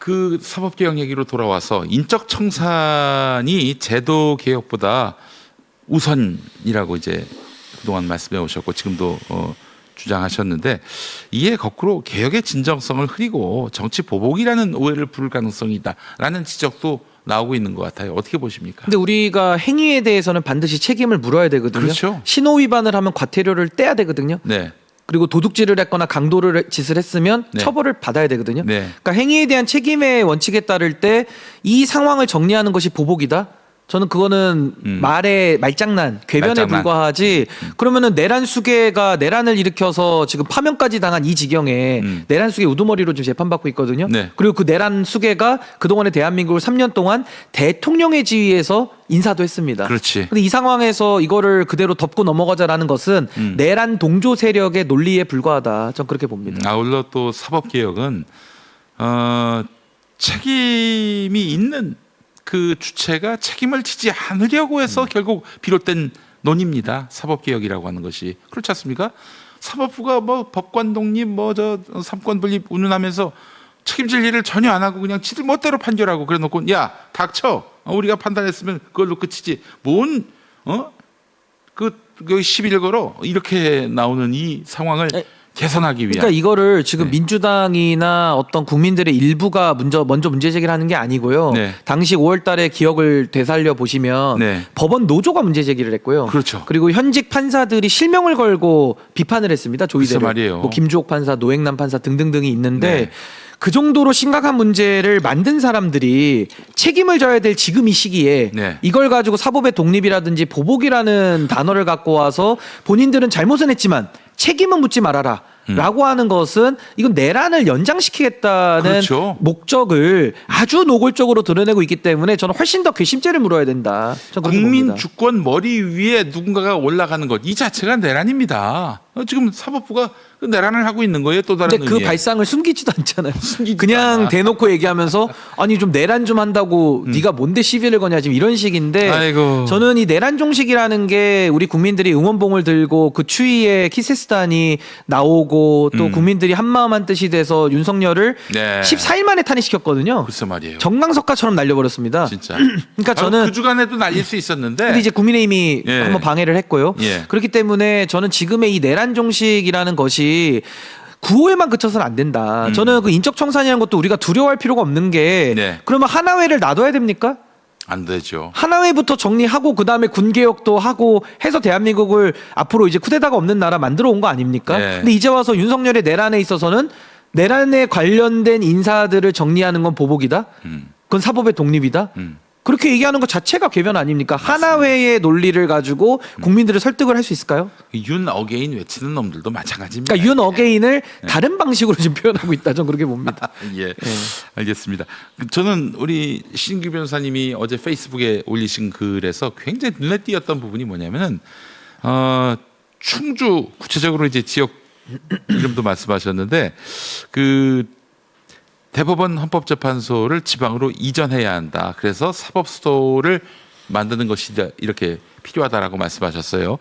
그 사법개혁 얘기로 돌아와서 인적 청산이 제도 개혁보다 우선이라고 이제 그동안 말씀해 오셨고 지금도 주장하셨는데 이에 거꾸로 개혁의 진정성을 흐리고 정치 보복이라는 오해를 부를 가능성이 있다라는 지적도 나오고 있는 것 같아요. 어떻게 보십니까? 근데 우리가 행위에 대해서는 반드시 책임을 물어야 되거든요. 그렇죠. 신호 위반을 하면 과태료를 떼야 되거든요. 네. 그리고 도둑질을 했거나 강도를 짓을 했으면 네. 처벌을 받아야 되거든요. 네. 그러니까 행위에 대한 책임의 원칙에 따를 때 이 상황을 정리하는 것이 보복이다. 저는 그거는 말의 말장난, 궤변에 말장난. 불과하지. 그러면은 내란 수괴가 내란을 일으켜서 지금 파면까지 당한 이 지경에 내란 수괴 우두머리로 지금 재판받고 있거든요. 네. 그리고 그 내란 수괴가 그동안에 대한민국을 3년 동안 대통령의 지위에서 인사도 했습니다. 그렇지. 근데 이 상황에서 이거를 그대로 덮고 넘어가자라는 것은 내란 동조 세력의 논리에 불과하다. 전 그렇게 봅니다. 아울러 또 사법개혁은 책임이 있는 그 주체가 책임을 지지 않으려고 해서 결국 비롯된 논의입니다. 사법개혁이라고 하는 것이. 그렇지 않습니까? 사법부가 뭐 법관 독립 뭐 저 삼권 분립 운운하면서 책임질 일을 전혀 안 하고 그냥 지들 멋대로 판결하고 그래 놓고 야 닥쳐 우리가 판단했으면 그걸로 끝이지 뭔 그 여기 시비를 걸어 이렇게 나오는 이 상황을 개선하기 위한. 그러니까 이거를 지금 민주당이나 어떤 국민들의 일부가 먼저 문제 제기를 하는 게 아니고요. 네. 당시 5월달에 기억을 되살려 보시면 네. 법원 노조가 문제 제기를 했고요. 그렇죠. 그리고 현직 판사들이 실명을 걸고 비판을 했습니다. 조이대를. 글쎄 말이에요. 뭐 김주옥 판사, 노행남 판사 등등등이 있는데 네. 그 정도로 심각한 문제를 만든 사람들이 책임을 져야 될 지금 이 시기에 네. 이걸 가지고 사법의 독립이라든지 보복이라는 단어를 갖고 와서 본인들은 잘못은 했지만 책임은 묻지 말아라. 라고 하는 것은 이건 내란을 연장시키겠다는 그렇죠. 목적을 아주 노골적으로 드러내고 있기 때문에 저는 훨씬 더 괘씸죄를 물어야 된다. 저는 그렇게 국민 봅니다. 주권 머리 위에 누군가가 올라가는 것 이 자체가 내란입니다. 지금 사법부가 그 내란을 하고 있는 거예요. 또 다른 근데 그 의미에. 발상을 숨기지도 않잖아요. 숨기지도 그냥 않아. 대놓고 얘기하면서 아니 좀 내란 좀 한다고 네가 뭔데 시비를 거냐 지금 이런 식인데 아이고. 저는 이 내란 종식이라는 게 우리 국민들이 응원봉을 들고 그 추위에 키세스단이 나오고 또 국민들이 한마음 한뜻이 돼서 윤석열을 네. 14일 만에 탄핵시켰거든요. 글쎄 말이에요. 정강석화처럼 날려버렸습니다. 진짜. 그러니까 바로 저는 그 주간에도 날릴 수 있었는데. 근데 이제 국민의힘이 예. 한번 방해를 했고요. 예. 그렇기 때문에 저는 지금의 이 내란 종식이라는 것이 구호에만 그쳐서는 안 된다. 저는 그 인적 청산이라는 것도 우리가 두려워할 필요가 없는 게 네. 그러면 하나회를 놔둬야 됩니까? 안 되죠. 하나회부터 정리하고 그 다음에 군개혁도 하고 해서 대한민국을 앞으로 이제 쿠데타가 없는 나라 만들어 온 거 아닙니까? 네. 근데 이제 와서 윤석열의 내란에 있어서는 내란에 관련된 인사들을 정리하는 건 보복이다. 그건 사법의 독립이다. 그렇게 얘기하는 것 자체가 궤변 아닙니까? 하나회의 논리를 가지고 국민들을 설득을 할 수 있을까요? 윤 어게인 외치는 놈들도 마찬가지입니다. 그러니까 윤 어게인을 다른 방식으로 지금 표현하고 있다. 저는 그렇게 봅니다. 예, 알겠습니다. 저는 우리 신규 변호사님이 어제 페이스북에 올리신 글에서 굉장히 눈에 띄었던 부분이 뭐냐면은 충주 구체적으로 이제 지역 이름도 말씀하셨는데 그 대법원 헌법재판소를 지방으로 이전해야 한다. 그래서 사법수도를 만드는 것이 이렇게 필요하다라고 말씀하셨어요.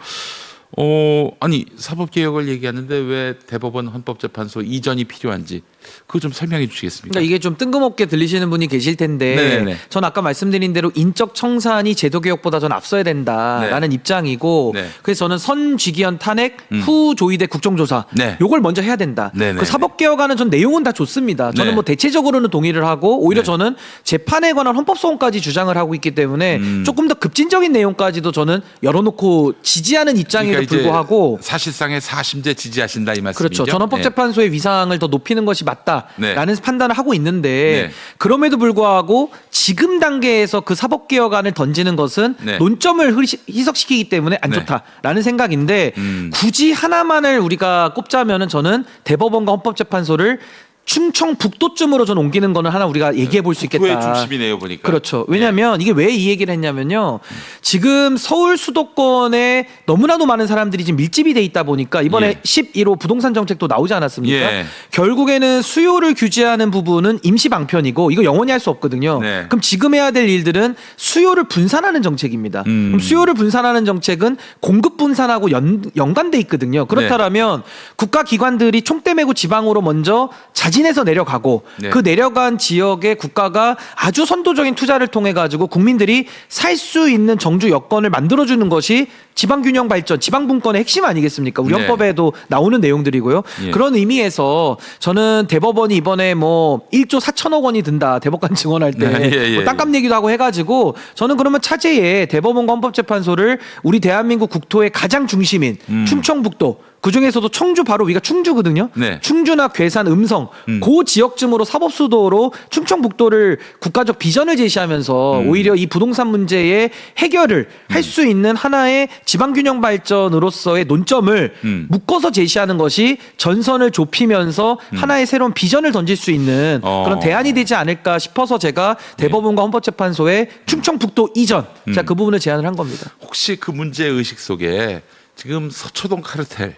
아니 사법개혁을 얘기하는데 왜 대법원 헌법재판소 이전이 필요한지 그거 좀 설명해 주시겠습니까? 그러니까 이게 좀 뜬금없게 들리시는 분이 계실 텐데 네네네. 전 아까 말씀드린 대로 인적 청산이 제도 개혁보다 전 앞서야 된다라는 입장이고 네. 그래서 저는 선쥐기현 탄핵 후 조의대 국정조사 네. 요걸 먼저 해야 된다. 네네네. 그 사법개혁안은 전 내용은 다 좋습니다. 저는 네. 뭐 대체적으로는 동의를 하고 오히려 네. 저는 재판에 관한 헌법소원까지 주장을 하고 있기 때문에 조금 더 급진적인 내용까지도 저는 열어놓고 지지하는 입장에도 그러니까 이제 불구하고 사실상의 사심제 지지하신다 이 말씀이죠. 그렇죠. 전 헌법재판소의 위상을 더 높이는 것이 맞다라는 판단을 하고 있는데 네. 그럼에도 불구하고 지금 단계에서 그 사법개혁안을 던지는 것은 네. 논점을 희석시키기 때문에 안 네. 좋다라는 생각인데 굳이 하나만을 우리가 꼽자면은 저는 대법원과 헌법재판소를 충청북도쯤으로 전 옮기는 거는 하나 우리가 얘기해 볼 수 있겠다. 국토의 중심이네요 보니까. 그렇죠. 왜냐하면 이게 왜 이 얘기를 했냐면요. 지금 서울 수도권에 너무나도 많은 사람들이 지금 밀집이 돼 있다 보니까 이번에 예. 11호 부동산 정책도 나오지 않았습니까? 예. 결국에는 수요를 규제하는 부분은 임시 방편이고 이거 영원히 할 수 없거든요. 네. 그럼 지금 해야 될 일들은 수요를 분산하는 정책입니다. 그럼 수요를 분산하는 정책은 공급 분산하고 연관돼 있거든요. 그렇다면 국가기관들이 총대 메고 지방으로 먼저 자진해서 내려가고 네. 그 내려간 지역에 국가가 아주 선도적인 투자를 통해 가지고 국민들이 살 수 있는 정주 여건을 만들어주는 것이 지방균형 발전, 지방분권의 핵심 아니겠습니까? 우리 네. 헌법에도 나오는 내용들이고요. 예. 그런 의미에서 저는 대법원이 이번에 뭐 1조 4천억 원이 든다 대법관 증언할 때 네, 예, 예, 뭐 땅값 얘기도 하고 해가지고 저는 그러면 차제에 대법원과 헌법재판소를 우리 대한민국 국토의 가장 중심인 충청북도 그 중에서도 청주 바로 위가 충주거든요. 네. 충주나 괴산, 음성 그 지역쯤으로 사법수도로 충청북도를 국가적 비전을 제시하면서 오히려 이 부동산 문제의 해결을 할 수 있는 하나의 지방균형 발전으로서의 논점을 묶어서 제시하는 것이 전선을 좁히면서 하나의 새로운 비전을 던질 수 있는 그런 대안이 되지 않을까 싶어서 제가 대법원과 헌법재판소에 충청북도 이전 제가 그 부분을 제안을 한 겁니다. 혹시 그 문제 의식 속에 지금 서초동 카르텔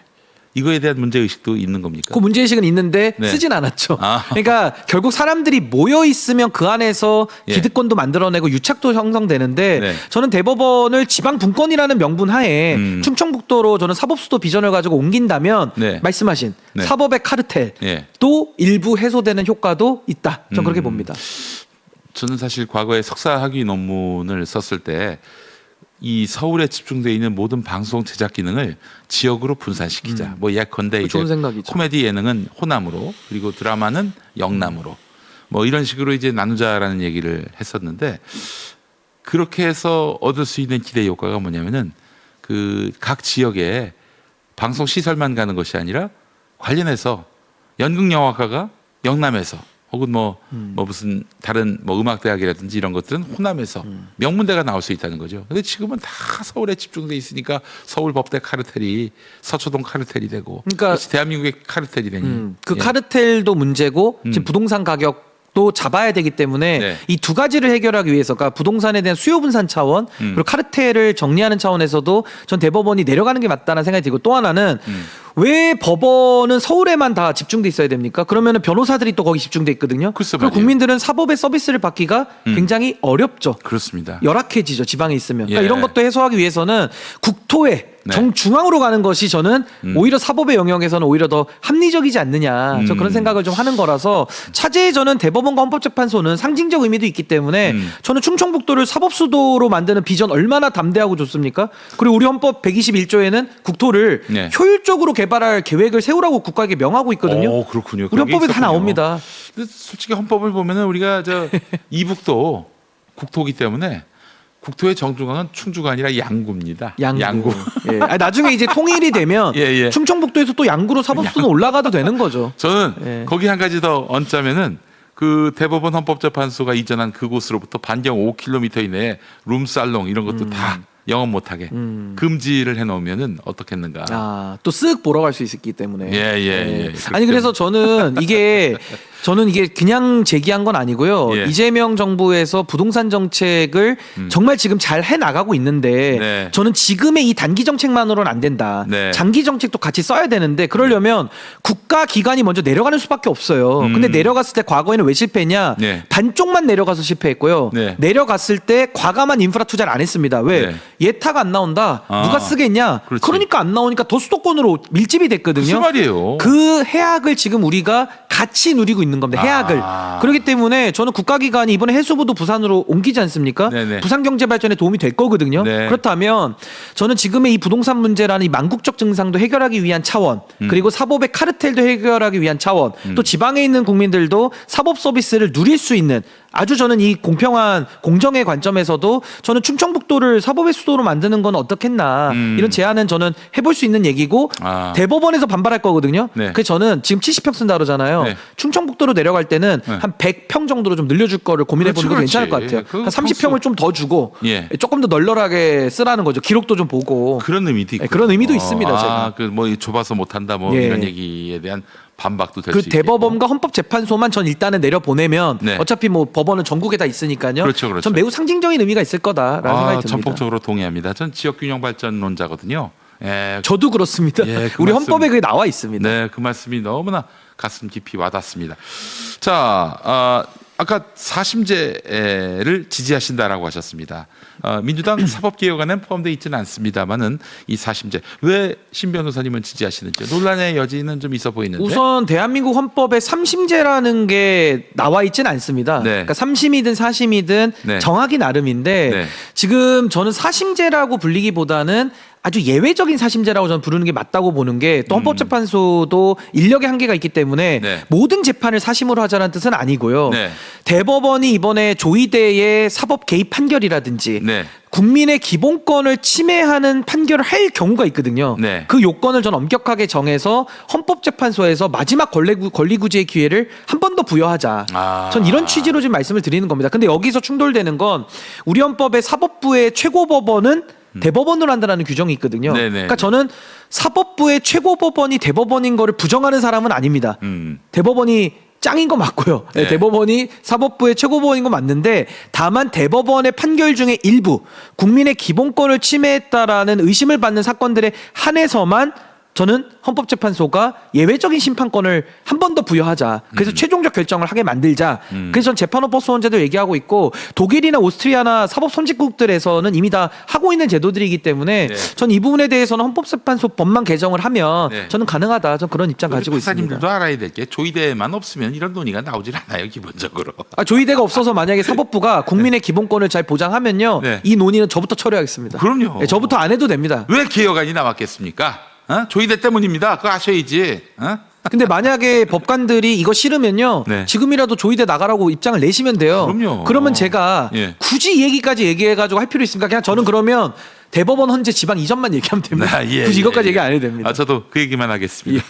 이거에 대한 문제 의식도 있는 겁니까? 그 문제의식은 있는데 네. 쓰진 않았죠. 아. 그러니까 결국 사람들이 모여 있으면 그 안에서 예. 기득권도 만들어내고 유착도 형성되는데 네. 저는 대법원을 지방분권이라는 명분 하에 충청북도로 저는 사법수도 비전을 가지고 옮긴다면 네. 말씀하신 네. 사법의 카르텔 예. 또 일부 해소되는 효과도 있다. 저는 그렇게 봅니다. 저는 사실 과거에 석사 학위 논문을 썼을 때 이 서울에 집중되어 있는 모든 방송 제작 기능을 지역으로 분산시키자. 뭐 예컨대 이제 좋은 생각이죠. 코미디 예능은 호남으로 그리고 드라마는 영남으로 뭐 이런 식으로 이제 나누자라는 얘기를 했었는데 그렇게 해서 얻을 수 있는 기대 효과가 뭐냐면은 그 각 지역에 방송 시설만 가는 것이 아니라 관련해서 연극 영화과가 영남에서 혹은 뭐 무슨 다른 뭐 음악대학이라든지 이런 것들은 호남에서 명문대가 나올 수 있다는 거죠. 근데 지금은 다 서울에 집중돼 있으니까 서울 법대 카르텔이 서초동 카르텔이 되고 그러니까 그것이 대한민국의 카르텔이 되니 그 예. 카르텔도 문제고 지금 부동산 가격도 잡아야 되기 때문에 네. 이 두 가지를 해결하기 위해서 그러니까 부동산에 대한 수요 분산 차원 그리고 카르텔을 정리하는 차원에서도 전 대법원이 내려가는 게 맞다는 생각이 들고 또 하나는 왜 법원은 서울에만 다 집중돼 있어야 됩니까? 그러면은 변호사들이 또 거기 집중돼 있거든요. 글쎄 그리고 말이에요. 국민들은 사법의 서비스를 받기가 굉장히 어렵죠. 그렇습니다. 열악해지죠. 지방에 있으면. 그러니까 예. 이런 것도 해소하기 위해서는 국토의 네. 정중앙으로 가는 것이 저는 오히려 사법의 영역에서는 오히려 더 합리적이지 않느냐. 저 그런 생각을 좀 하는 거라서 차제에 저는 대법원과 헌법재판소는 상징적 의미도 있기 때문에 저는 충청북도를 사법수도로 만드는 비전 얼마나 담대하고 좋습니까? 그리고 우리 헌법 121조에는 국토를 네. 효율적으로 개발할 계획을 세우라고 국가에게 명하고 있거든요. 오, 그렇군요. 우리 그런 게 헌법에 다 있었군요. 나옵니다. 근데 솔직히 헌법을 보면은 우리가 저 이북도 국토기 때문에 국토의 정중앙은 충주가 아니라 양구입니다. 양구. 예. 아니, 나중에 이제 통일이 되면 예, 예. 충청북도에서 또 양구로 사법수는 올라가도 되는 거죠. 저는 예. 거기 한 가지 더 얹자면은 그 대법원 헌법재판소가 이전한 그곳으로부터 반경 5km 이내에 룸살롱 이런 것도 다 영업 못하게 금지를 해놓으면은 어떻겠는가. 아, 또 쓱 보러 갈 수 있기 때문에. 예. 아니 그래서 저는 이게 그냥 제기한 건 아니고요. 예. 이재명 정부에서 부동산 정책을 정말 지금 잘 해 나가고 있는데 네. 저는 지금의 이 단기 정책만으로는 안 된다. 네. 장기 정책도 같이 써야 되는데 그러려면 국가 기관이 먼저 내려가는 수밖에 없어요. 근데 내려갔을 때 과거에는 왜 실패했냐? 네. 반쪽만 내려가서 실패했고요. 네. 내려갔을 때 과감한 인프라 투자를 안 했습니다. 왜? 네. 예타가 안 나온다. 아, 누가 쓰겠냐? 그렇지. 그러니까 안 나오니까 더 수도권으로 밀집이 됐거든요. 무슨 말이에요? 그 해악을 지금 우리가 같이 누리고 있는 겁니다. 해악을. 아. 그렇기 때문에 저는 국가기관이 이번에 해수부도 부산으로 옮기지 않습니까? 네네. 부산 경제 발전에 도움이 될 거거든요. 네. 그렇다면 저는 지금의 이 부동산 문제라는 이 망국적 증상도 해결하기 위한 차원, 그리고 사법의 카르텔도 해결하기 위한 차원, 또 지방에 있는 국민들도 사법 서비스를 누릴 수 있는 아주 저는 이 공평한 공정의 관점에서도 저는 충청북도를 사법의 수도로 만드는 건 어떻겠나 이런 제안은 저는 해볼 수 있는 얘기고 아. 대법원에서 반발할 거거든요. 네. 그래서 저는 지금 70평 쓴다 그러잖아요. 네. 충청북도로 내려갈 때는 네. 한 100평 정도로 좀 늘려줄 거를 고민해 보는 게 그렇지, 괜찮을 것 같아요. 그건 한 30평을 좀 더 주고 예. 조금 더 널널하게 쓰라는 거죠. 기록도 좀 보고. 그런 의미도 있고. 그런 의미도 있습니다, 제가. 그뭐 좁아서 못한다 뭐 예. 이런 얘기에 대한 반박도 될 그 수 있고. 대법원과 헌법재판소만 전 일단은 내려보내면 네. 어차피 뭐 법원은 전국에 다 있으니까요. 그렇죠. 전 매우 상징적인 의미가 있을 거다라는 생각이 듭니다. 전폭적으로 동의합니다. 전 지역균형 발전론자거든요. 예, 저도 그렇습니다. 예, 그 우리 말씀- 헌법에 그게 나와 있습니다. 네, 그 말씀이 너무나 가슴 깊이 와닿습니다. 자, 아까 4심제를 지지하신다라고 하셨습니다. 민주당 사법개혁안에 포함되어 있지는 않습니다만은 이 사심제 왜 신 변호사님은 지지하시는지 논란의 여지는 좀 있어 보이는데. 우선 대한민국 헌법에 3심제라는 게 나와 있지는 않습니다. 네. 그러니까 3심이든 4심이든 네. 정하기 나름인데 네. 지금 저는 사심제라고 불리기보다는 아주 예외적인 사심제라고 저는 부르는 게 맞다고 보는 게 또 헌법재판소도 인력의 한계가 있기 때문에 네. 모든 재판을 사심으로 하자는 뜻은 아니고요. 네. 대법원이 이번에 조희대의 사법 개입 판결이라든지 네. 국민의 기본권을 침해하는 판결을 할 경우가 있거든요. 네. 그 요건을 전 엄격하게 정해서 헌법재판소에서 마지막 권리구제의 기회를 한 번 더 부여하자. 아. 전 이런 취지로 지금 말씀을 드리는 겁니다. 근데 여기서 충돌되는 건 우리 헌법의 사법부의 최고법원은 대법원으로 한다는 규정이 있거든요. 네네. 그러니까 저는 사법부의 최고법원이 대법원인 거를 부정하는 사람은 아닙니다. 대법원이 짱인 거 맞고요. 네. 대법원이 사법부의 최고법원인 거 맞는데 다만 대법원의 판결 중에 일부 국민의 기본권을 침해했다라는 의심을 받는 사건들에 한해서만 저는 헌법재판소가 예외적인 심판권을 한 번 더 부여하자. 그래서 최종적 결정을 하게 만들자. 그래서 전 재판헌법 소원제도 얘기하고 있고 독일이나 오스트리아나 사법 선진국들에서는 이미 다 하고 있는 제도들이기 때문에 네. 전 이 부분에 대해서는 헌법재판소 법만 개정을 하면 네. 저는 가능하다. 전 그런 입장 가지고 있습니다. 판사님들도 알아야 될 게 조의대만 없으면 이런 논의가 나오질 않아요 기본적으로. 조의대가 없어서 만약에 사법부가 국민의 기본권을 잘 보장하면요. 네. 이 논의는 저부터 처리하겠습니다. 그럼요. 네, 저부터 안 해도 됩니다. 왜 개혁안이 나왔겠습니까? 조의대 때문입니다. 그거 아셔야지. 근데 만약에 법관들이 이거 싫으면요. 네. 지금이라도 조의대 나가라고 입장을 내시면 돼요. 그럼요. 그러면 제가 예. 굳이 이 얘기까지 얘기해가지고 할 필요 있습니까? 그냥 저는 그러면 대법원 헌재 지방 이전만 얘기하면 됩니다. 예, 굳이 이것까지 예, 얘기 안 해도 됩니다. 저도 그 얘기만 하겠습니다.